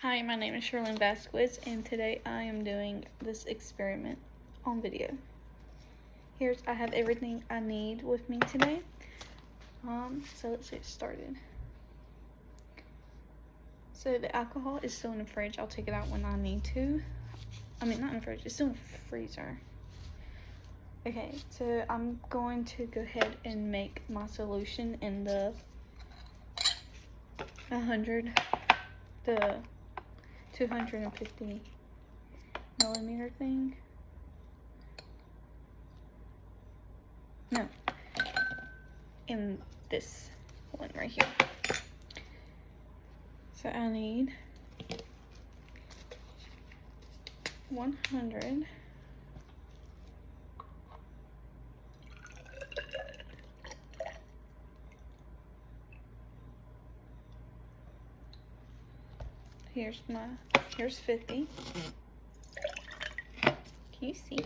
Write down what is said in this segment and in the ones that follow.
Hi, my name is Sherlyn Vazquez, and today I am doing this experiment on video. I have everything I need with me today. So let's get started. So the alcohol is still in the fridge. I'll take it out when I need to. I mean, not in the fridge, it's still in the freezer. Okay, so I'm going to go ahead and make my solution in the 250 millimeter thing. No, in this one right here. So I need 100 . Here's 50. Can you see?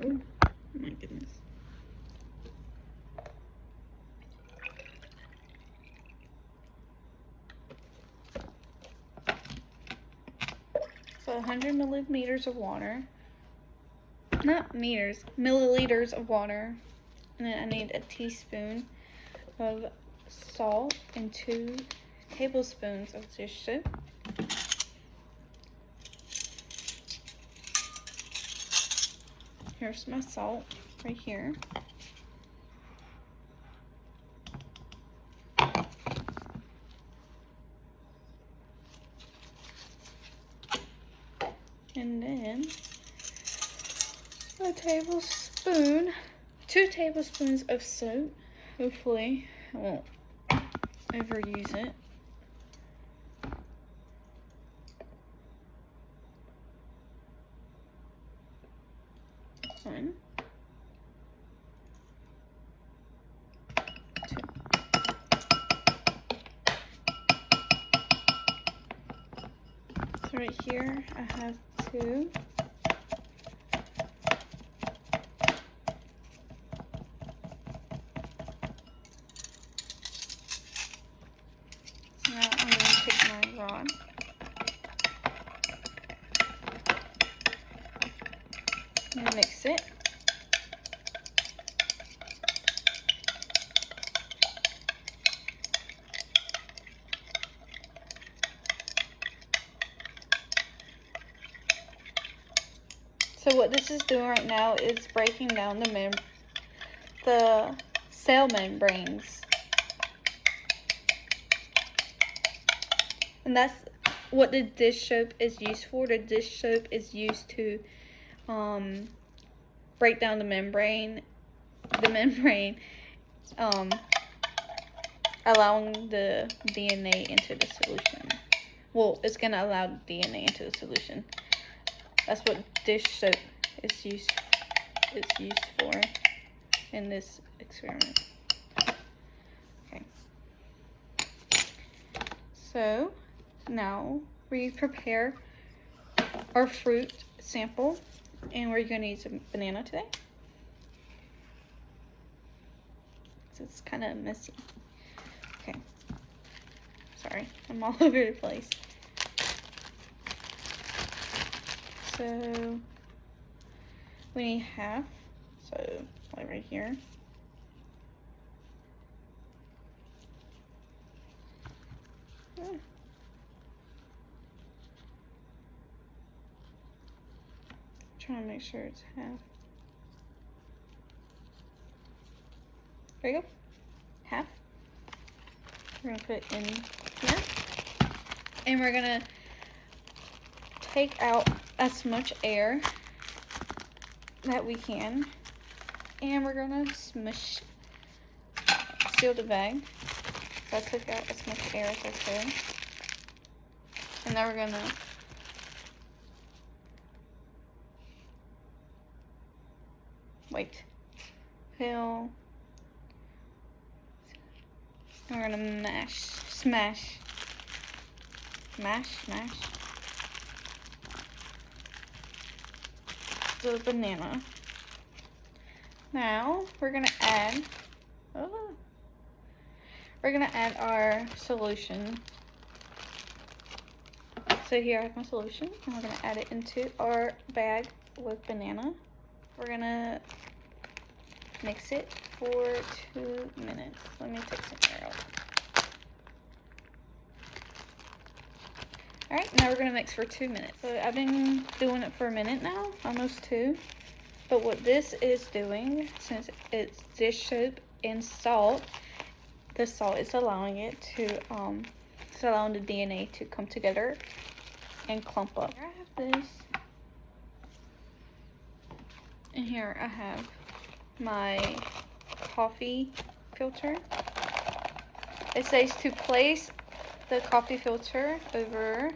Oh my goodness. So 100 milliliters of water. Not meters, milliliters of water. And then I need a teaspoon of salt and 2 tablespoons of dish soap. Here's my salt right here. And then 2 tablespoons of soap. Hopefully I won't overuse it. One, 2. So right here I have 2. So now I'm going to take my rod. And mix it. So what this is doing right now is breaking down the cell membranes. And that's what the dish soap is used for. The dish soap is used to break down the membrane, allowing the DNA into the solution. Well, it's gonna allow DNA into the solution. That's what dish soap is used for in this experiment. Okay. So now we prepare our fruit sample, and we're gonna use a banana today. So it's kind of messy. Okay. Sorry, I'm all over the place. So we need half, so right here. Trying to make sure it's half. There you go. Half. We're gonna put it in here, and we're gonna take out as much air that we can, and we're gonna seal the bag. So I took out as much air as I could, and now we're gonna fill, and we're gonna smash the banana. Now we're gonna add we're gonna add our solution. So here I have my solution, and we're gonna add it into our bag with banana. We're gonna mix it for 2 minutes. Let me take some air out. Alright, now we're gonna mix for 2 minutes. So I've been doing it for a minute now, almost 2. But what this is doing, since it's dish soap and salt, the salt is allowing it to, it's allowing the DNA to come together and clump up. Here I have this. And here I have my coffee filter. It says to place the coffee filter over.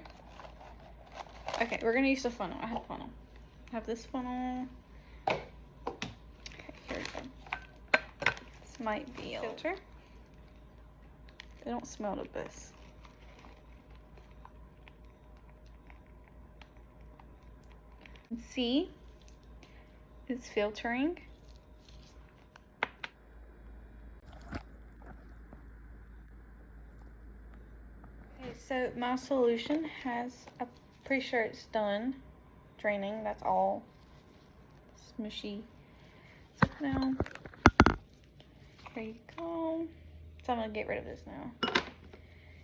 Okay, we're gonna use the funnel. I have a funnel. I have this funnel. Okay, here we go. This might be a filter. They don't smell the best. See, it's filtering. Okay, so my solution has, I'm pretty sure it's done draining. That's all smushy. So now, here you go. So I'm gonna get rid of this now.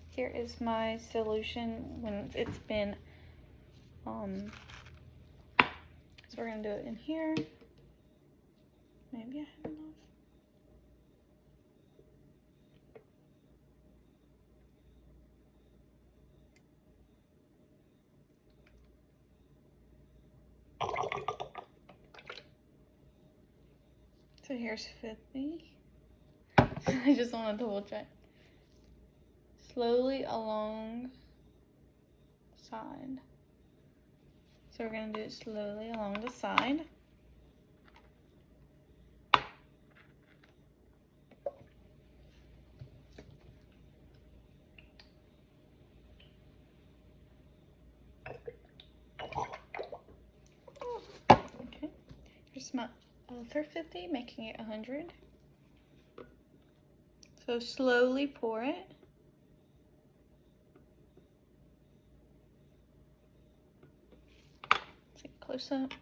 Here is my solution when it's been, so we're gonna do it in here. Maybe I have enough. So here's 50. I just want to double check. Slowly along the side. So we're going to do it slowly along the side. Okay. Here's my other 50, making it 100. So slowly pour it. Let's get close up.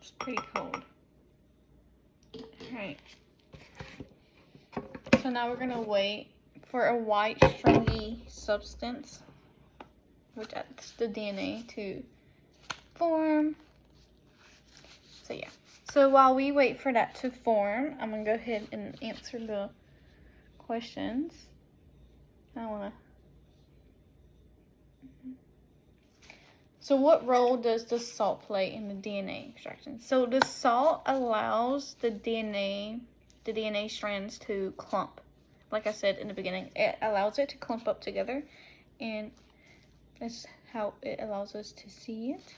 It's pretty cold. Alright. So now we're gonna wait for a white stringy substance, which adds the DNA to form. So yeah. So while we wait for that to form, I'm gonna go ahead and answer the questions. I wanna. So what role does the salt play in the DNA extraction? So the salt allows the DNA strands to clump. Like I said in the beginning, it allows it to clump up together, and that's how it allows us to see it.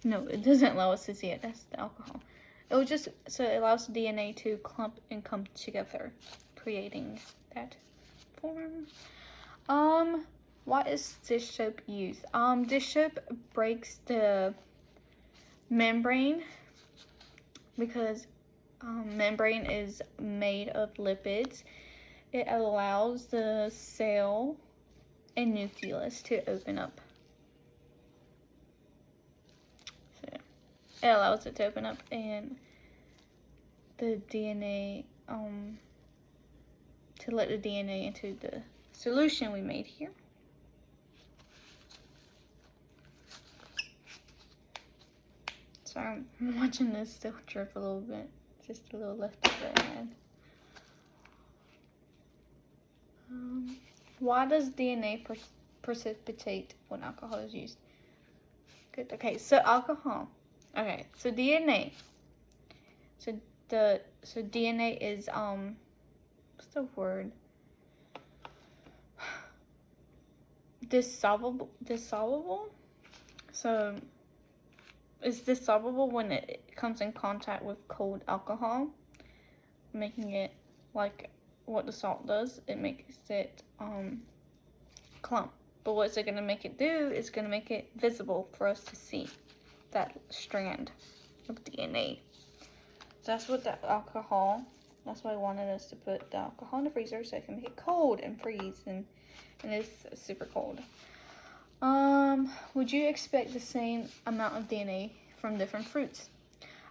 No, it doesn't allow us to see it. That's the alcohol. So it allows the DNA to clump and come together, creating that form. Why is dish soap used? Dish soap breaks the membrane because membrane is made of lipids. It allows the cell and nucleus to open up. So it allows it to open up, and the DNA, to let the DNA into the solution we made here. Sorry, I'm watching this still drip a little bit. Just a little left of it. Why does DNA precipitate when alcohol is used? Good. Okay, so alcohol. Okay, so DNA. So DNA is what's the word? dissolvable. So it's dissolvable when it comes in contact with cold alcohol, making it like what the salt does. It makes it clump. But what's it gonna make it do? It's gonna make it visible for us to see that strand of DNA. So that's what the alcohol. That's why I wanted us to put the alcohol in the freezer so it can make it cold and freeze, and it's super cold. Would you expect the same amount of DNA from different fruits?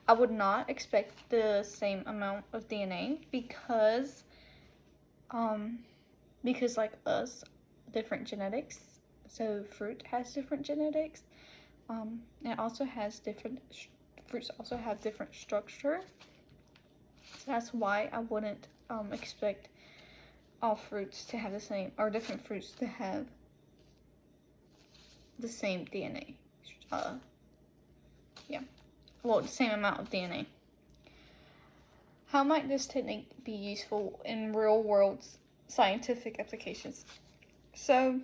I would not expect the same amount of DNA because like us, different genetics. So fruit has different genetics. It also has fruits also have different structure. So that's why I wouldn't expect all fruits to have the same, or different fruits to have the same DNA. Yeah, well, the same amount of DNA. How might this technique be useful in real world scientific applications? So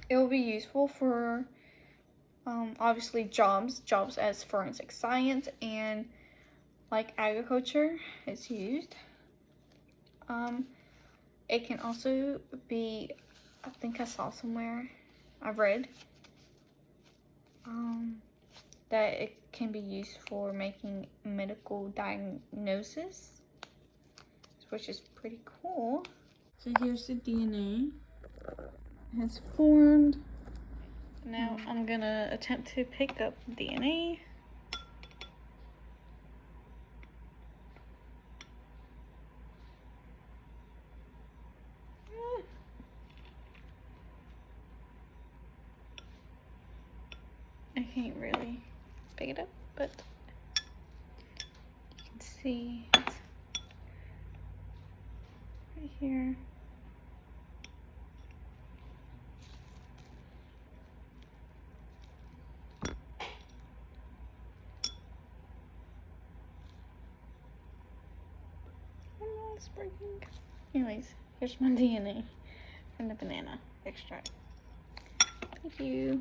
it will be useful for obviously jobs as forensic science and like agriculture is used. It can also be, I think I saw somewhere, I read that it can be used for making medical diagnosis, which is pretty cool. So here's the DNA. It has formed. Now I'm gonna attempt to pick up DNA. I can't really pick it up, but you can see it's right here. Oh, it's breaking. Anyways, here's my DNA from the banana extract. Thank you.